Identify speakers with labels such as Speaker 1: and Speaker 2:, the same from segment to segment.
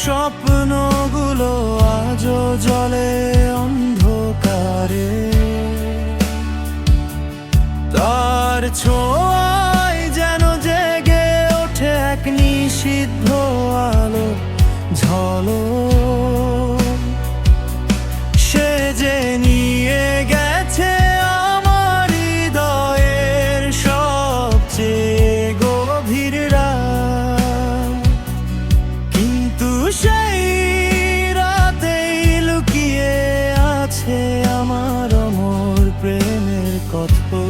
Speaker 1: স্বপ্নগুলো আজও জ্বলে অন্ধকারে, তার ছোঁয়ায় যেন জেগে ওঠে এক নিষিদ্ধ আলো ঝলক। সে যে নিয়ে গেছে আমার হৃদয়ের সবচেয়ে গভীর রাত, কিন্তু সেই রাতেই লুকিয়ে আছে আমার অমর প্রেমের কথা।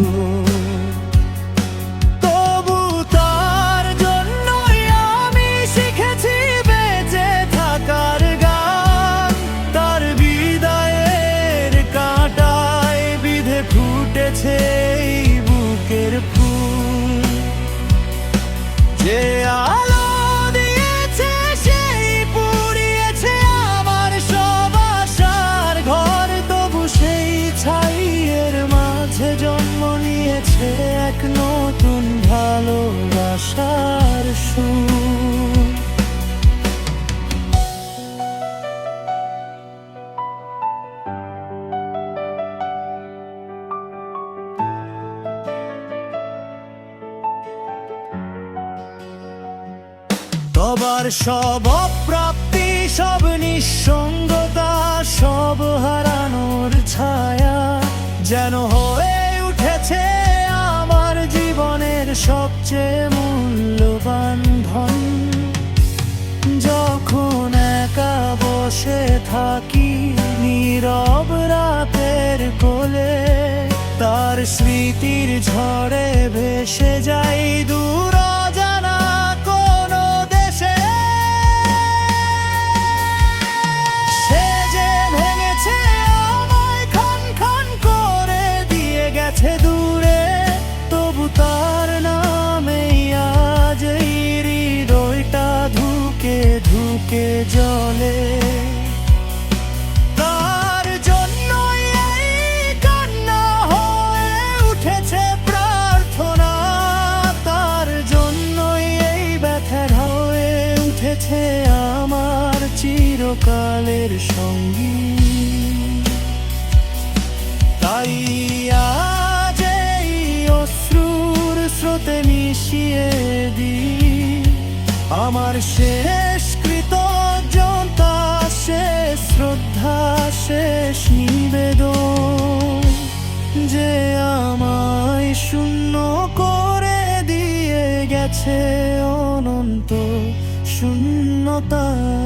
Speaker 1: তবু তার জন্যই আমি শিখেছি বেঁচে থাকার গান, তার বিদায়ের কাঁটায় বিঁধে ফুটেছে এই বুকের ফুল। যে আলো দিয়েছে সেই পুড়িয়েছে আমার সব আশার ঘর, তবু সেই ছাইয়ের মাঝে জন্ম নিয়েছে এক নতুন ভালোবাসার সুর। সবার সব অপ্রাপ্তি, সব নিঃসঙ্গতা, সব হারানোর ছায়া যেন হয়ে উঠেছে আমার জীবনের সবচেয়ে মূল্যবান ধন। যখন একা বসে থাকি নীরব রাতের কোলে, তার স্মৃতির ঝড়ে ভেসে যাই দূর অজানা কোনো দেশে। সে যে ভেঙেছে আমায় খান খান করে দিয়ে গেছে দূরে, তবু তার নামেই আজ এই হৃদয়টা ধুকে ধুকে জ্বলে। তার জন্যই এই কান্না হয়ে উঠেছে প্রার্থনা, তার জন্যই এই ব্যথা হয়ে উঠেছে আমার চিরকালের সঙ্গী। তাই আজ এই অশ্রুর স্রোতে মিশিয়ে দিই আমার শেষ কৃতজ্ঞতা, শেষ শ্রদ্ধা, শেষ নিবেদন। যে আমায় শূন্য করে দিয়ে গেছে অনন্ত শূন্যতায়।